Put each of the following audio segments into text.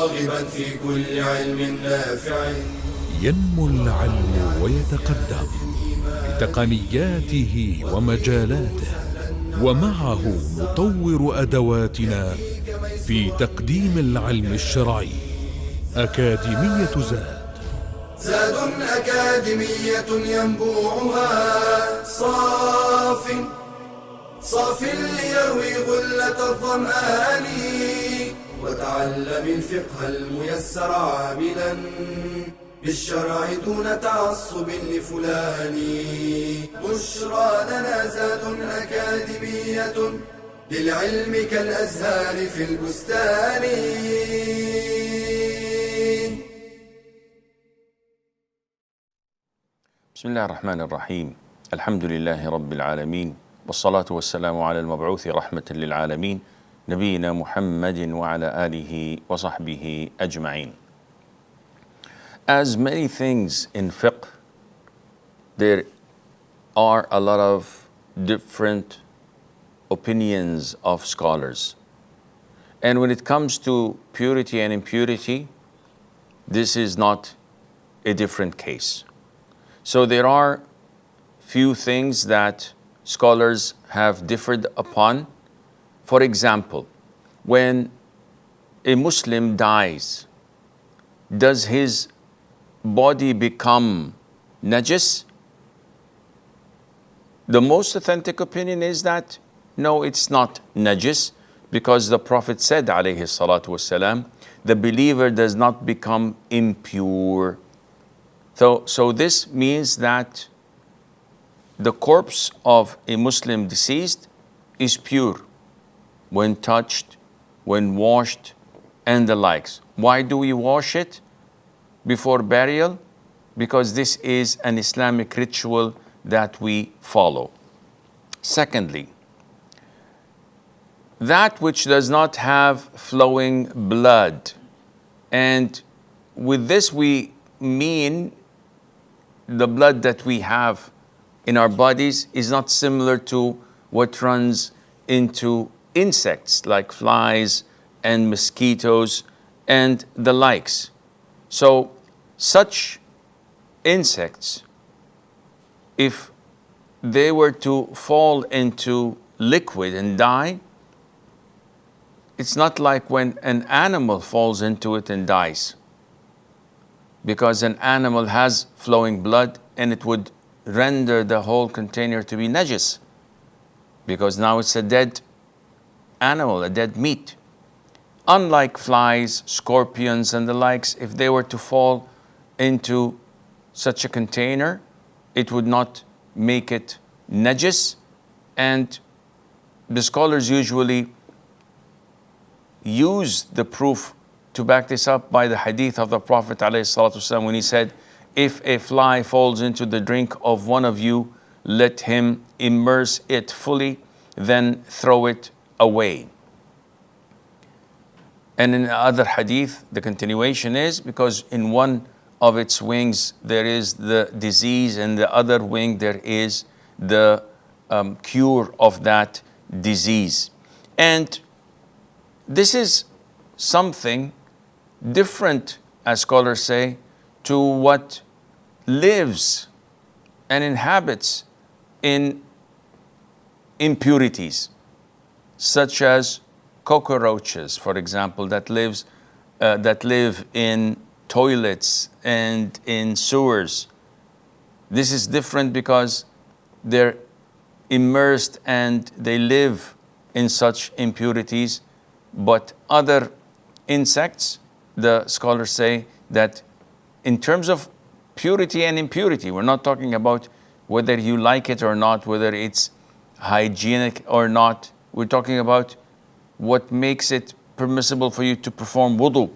راغبا في كل علم نافع. ينمو العلم ويتقدم بتقنياته ومجالاته، ومعه نطور أدواتنا في تقديم العلم الشرعي. أكاديمية زاد أكاديمية ينبوعها صاف ليروي غلة الظمآن. وتعلم الفقه الميسر عاملا بالشرع دون تعصب لفلان. بشرى لنا زاد أكاديمية للعلم كالأزهار في البستان. بسم الله الرحمن الرحيم. الحمد لله رب العالمين، والصلاة والسلام على المبعوث رحمة للعالمين نبينا محمد وعلى آله وصحبه أجمعين. As many things in fiqh, there are a lot of different opinions of scholars. And when it comes to purity and impurity, this is not a different case. So there are few things that scholars have differed upon. For example, when a Muslim dies, does his body become najis? The most authentic opinion is that no, it's not najis, because the Prophet said, alayhi salatu wasalam, the believer does not become impure. So this means that the corpse of a Muslim deceased is pure when touched, when washed, and the likes. Why do we wash it before burial? Because this is an Islamic ritual that we follow. Secondly, that which does not have flowing blood, and with this we mean the blood that we have in our bodies is not similar to what runs into insects like flies and mosquitoes and the likes. So such insects, if they were to fall into liquid and die, it's not like when an animal falls into it and dies, because an animal has flowing blood and it would render the whole container to be najis, because now it's a dead animal, a dead meat. Unlike flies, scorpions, and the likes, if they were to fall into such a container, it would not make it najis. And the scholars usually use the proof to back this up by the hadith of the Prophet ﷺ when he said, if a fly falls into the drink of one of you, let him immerse it fully, then throw it away. And in the other hadith, the continuation is, because in one of its wings there is the disease, and the other wing there is the cure of that disease. And this is something different, as scholars say, to what lives and inhabits in impurities, such as cockroaches, for example, that live in toilets and in sewers. This is different because they're immersed and they live in such impurities. But other insects, the scholars say that in terms of purity and impurity, we're not talking about whether you like it or not, whether it's hygienic or not. We're talking about what makes it permissible for you to perform wudu,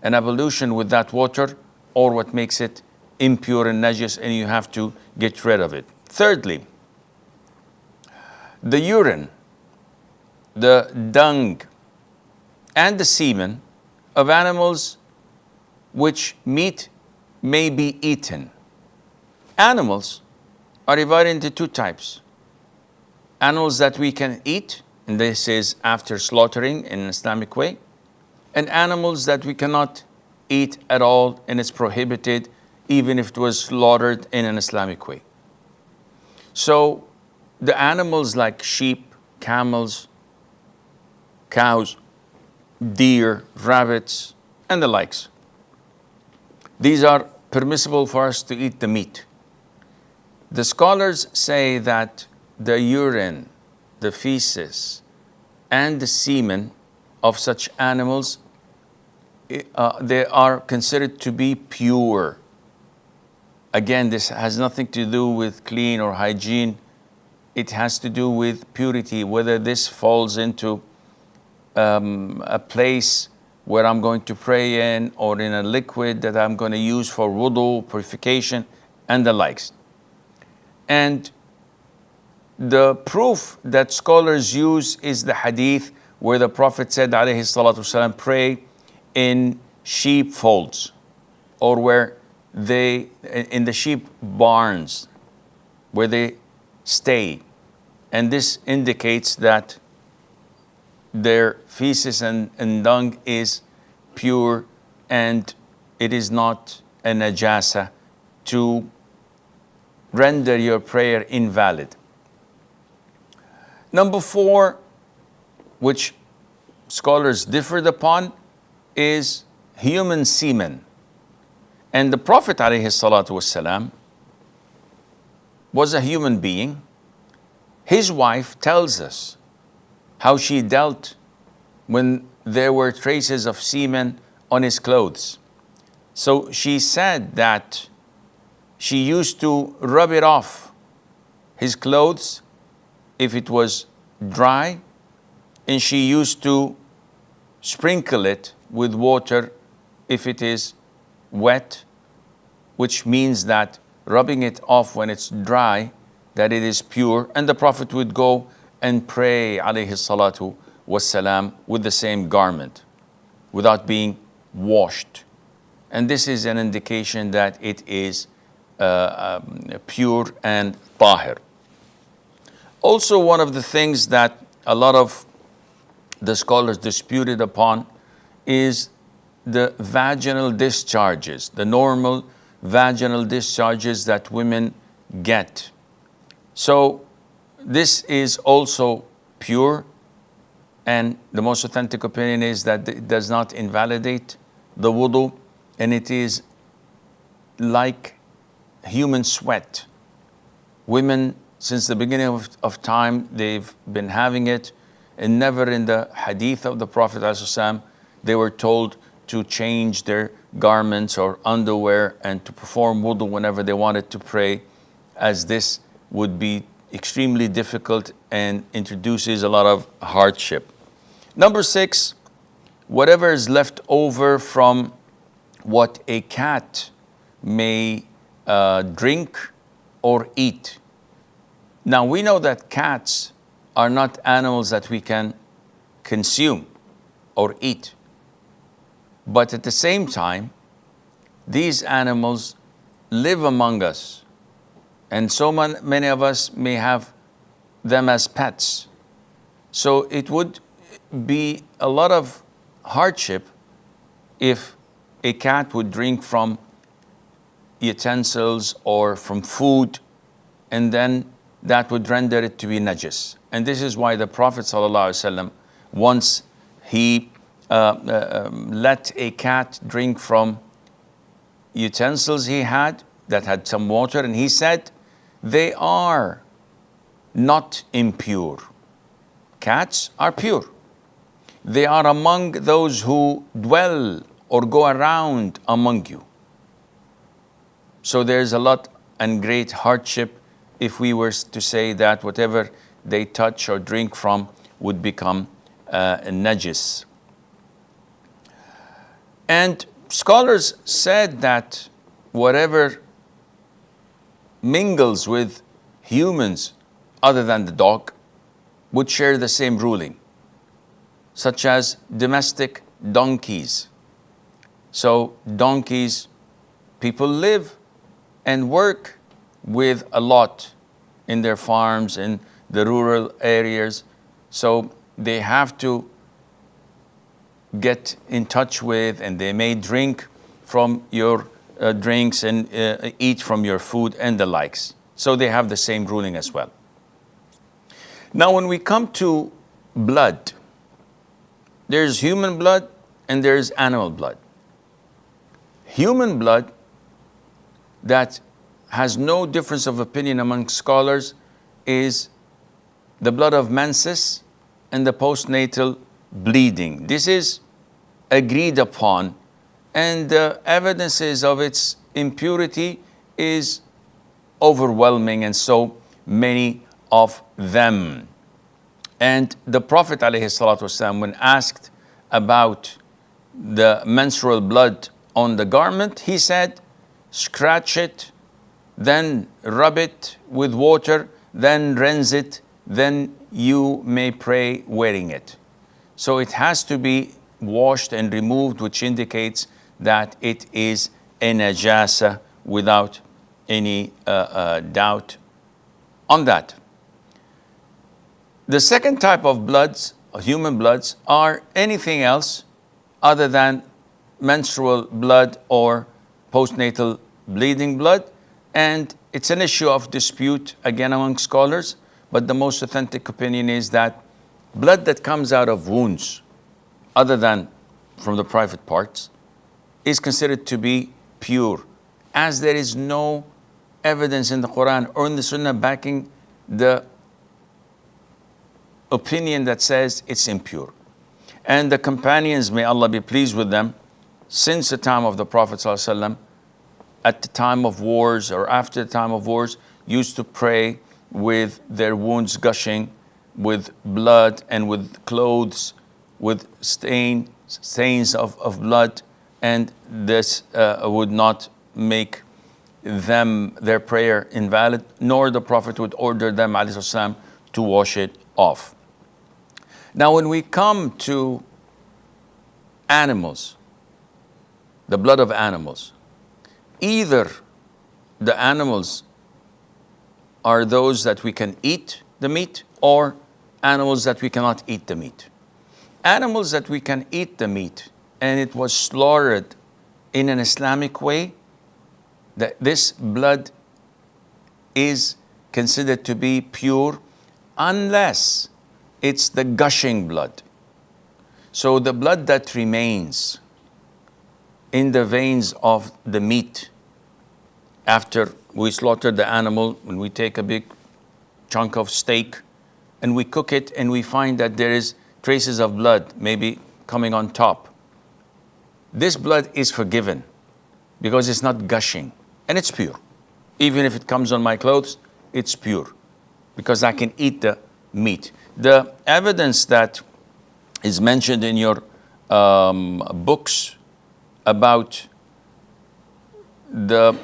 an ablution with that water, or what makes it impure and najis and you have to get rid of it. Thirdly, the urine, the dung, and the semen of animals which meat may be eaten. Animals are divided into two types. Animals that we can eat, and this is after slaughtering in an Islamic way, and animals that we cannot eat at all, and it's prohibited even if it was slaughtered in an Islamic way. So the animals like sheep, camels, cows, deer, rabbits, and the likes, these are permissible for us to eat the meat. The scholars say that the urine, the feces, and the semen of such animals, they are considered to be pure. Again, this has nothing to do with clean or hygiene. It has to do with purity, whether this falls into a place where I'm going to pray in, or in a liquid that I'm going to use for wudu, purification, and the likes. And the proof that scholars use is the hadith where the Prophet said, alayhi salatu wasalam, pray in sheep folds, or where they, in the sheep barns, where they stay. And this indicates that their feces and dung is pure, and it is not a najasa to render your prayer invalid. Number 4, which scholars differed upon, is human semen. And the Prophet ﷺ was a human being. His wife tells us how she dealt when there were traces of semen on his clothes. So she said that she used to rub it off his clothes if it was dry, and she used to sprinkle it with water if it is wet, which means that rubbing it off when it's dry, that it is pure. And the Prophet would go and pray, alayhi salatu wassalam, with the same garment without being washed. And this is an indication that it is pure and tahir. Also, one of the things that a lot of the scholars disputed upon is the vaginal discharges, the normal vaginal discharges that women get. So this is also pure, and the most authentic opinion is that it does not invalidate the wudu, and it is like human sweat. Women, since the beginning of time, they've been having it, and never in the hadith of the Prophet ﷺ, they were told to change their garments or underwear and to perform wudu whenever they wanted to pray, as this would be extremely difficult and introduces a lot of hardship. Number 6, whatever is left over from what a cat may drink or eat. Now we know that cats are not animals that we can consume or eat. But at the same time, these animals live among us, and so many of us may have them as pets. So it would be a lot of hardship if a cat would drink from utensils or from food, and then that would render it to be najis. And this is why the Prophet ﷺ, once he let a cat drink from utensils he had that had some water, and he said, they are not impure. Cats are pure. They are among those who dwell or go around among you. So there's a lot and great hardship if we were to say that whatever they touch or drink from would become najis. And scholars said that whatever mingles with humans other than the dog would share the same ruling, such as domestic donkeys. So donkeys, people live and work with a lot in their farms, in the rural areas. So they have to get in touch with, and they may drink from your drinks and eat from your food and the likes. So they have the same ruling as well. Now, when we come to blood, there's human blood and there's animal blood. Human blood that has no difference of opinion among scholars is the blood of menses and the postnatal bleeding. This is agreed upon, and the evidences of its impurity is overwhelming, and so many of them. And the Prophet ﷺ, when asked about the menstrual blood on the garment, he said, scratch it, then rub it with water, then rinse it, then you may pray wearing it. So it has to be washed and removed, which indicates that it is a najasa without any doubt on that. The second type of bloods, human bloods, are anything else other than menstrual blood or postnatal bleeding blood. And it's an issue of dispute again among scholars, but the most authentic opinion is that blood that comes out of wounds, other than from the private parts, is considered to be pure, as there is no evidence in the Quran or in the Sunnah backing the opinion that says it's impure. And the companions, may Allah be pleased with them, since the time of the Prophet ﷺ, at the time of wars or after the time of wars, used to pray with their wounds gushing, with blood and with clothes, with stains of blood, and this would not make their prayer invalid, nor the Prophet would order them ﷺ to wash it off. Now, when we come to animals, the blood of animals, either the animals are those that we can eat the meat, or animals that we cannot eat the meat. Animals that we can eat the meat, and it was slaughtered in an Islamic way, that this blood is considered to be pure unless it's the gushing blood. So the blood that remains in the veins of the meat after we slaughter the animal, when we take a big chunk of steak and we cook it and we find that there is traces of blood maybe coming on top, this blood is forgiven because it's not gushing and it's pure. Even if it comes on my clothes, it's pure because I can eat the meat. The evidence that is mentioned in your books about the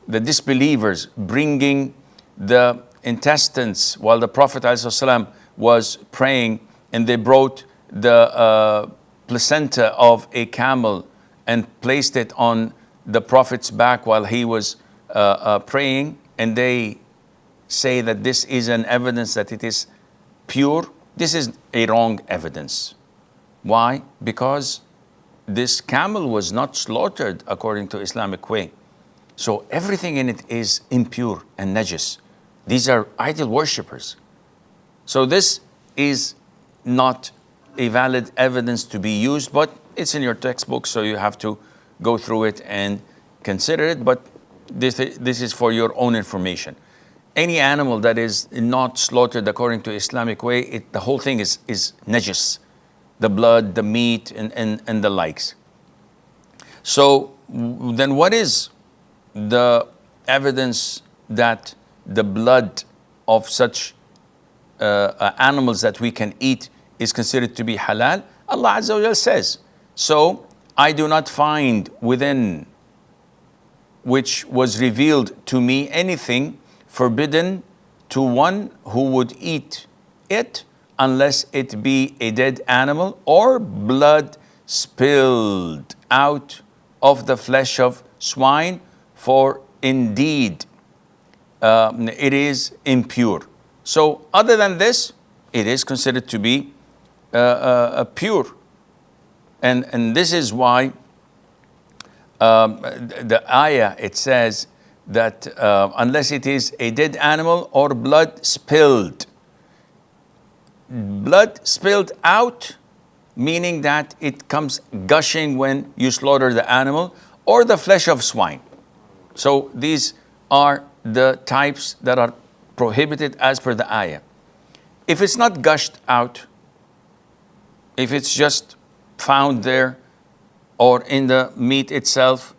disbelievers bringing the intestines while the Prophet ﷺ was praying, and they brought the placenta of a camel and placed it on the Prophet's back while he was praying, and they say that this is an evidence that it is pure. This is a wrong evidence. Why? Because this camel was not slaughtered according to Islamic way. So everything in it is impure and najis. These are idol worshippers. So this is not a valid evidence to be used, but it's in your textbook, so you have to go through it and consider it. But this is for your own information. Any animal that is not slaughtered according to Islamic way, the whole thing is najis. The blood, the meat, and the likes. So then what is the evidence that the blood of such animals that we can eat is considered to be halal? Allah Azza wa Jal says, so I do not find within which was revealed to me anything forbidden to one who would eat it, unless it be a dead animal or blood spilled out of the flesh of swine, for indeed it is impure. So other than this, it is considered to be pure. And this is why the ayah, it says that unless it is a dead animal or blood spilled. Blood spilled out, meaning that it comes gushing when you slaughter the animal, or the flesh of swine. So these are the types that are prohibited as per the ayah. If it's not gushed out, if it's just found there or in the meat itself,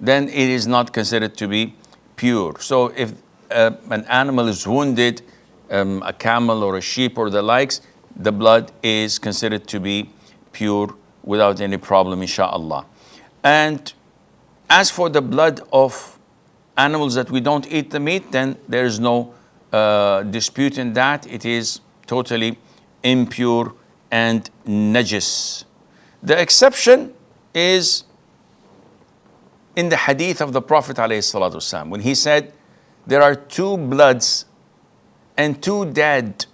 then it is not considered to be pure. So if an animal is wounded, a camel or a sheep or the likes, the blood is considered to be pure without any problem, inshallah. And as for the blood of animals that we don't eat the meat, then there is no dispute in that. It is totally impure and najis. The exception is in the hadith of the Prophet ﷺ, when he said there are two bloods and two dead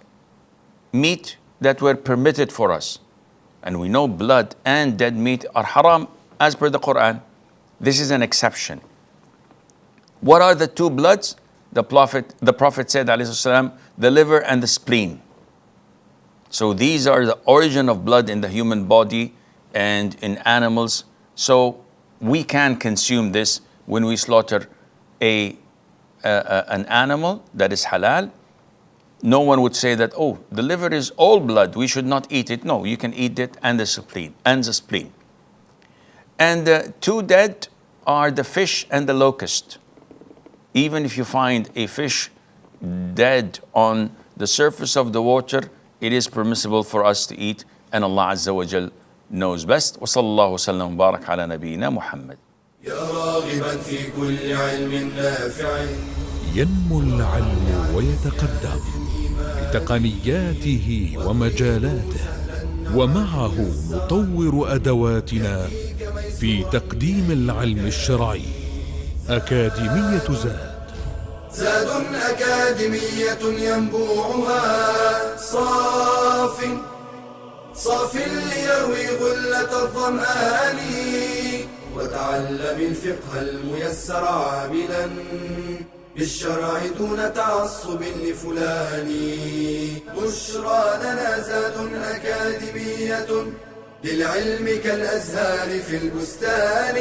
meat that were permitted for us. And we know blood and dead meat are haram as per the Quran. This is an exception. What are the two bloods? The Prophet said, ﷺ, the liver and the spleen. So these are the origin of blood in the human body and in animals. So we can consume this when we slaughter an animal that is halal. No one would say that, oh, the liver is all blood, we should not eat it. No, you can eat it and the spleen. And the two dead are the fish and the locust. Even if you find a fish dead on the surface of the water, it is permissible for us to eat, and Allah Azza wa Jal knows best. Wa sallallahu sallam barak ala nabiyyina Muhammad. يا راغبا في كل علم نافع ينمو العلم ويتقدم بتقنياته ومجالاته، ومعه نطور أدواتنا في تقديم العلم الشرعي. أكاديمية زاد أكاديمية ينبوعها صاف ليروي غلة الظمآن، وتعلم الفقه الميسر عاملا بالشرع دون تعصب لفلان. بشرى لنا زاد أكاديمية للعلم كالأزهار في البستان.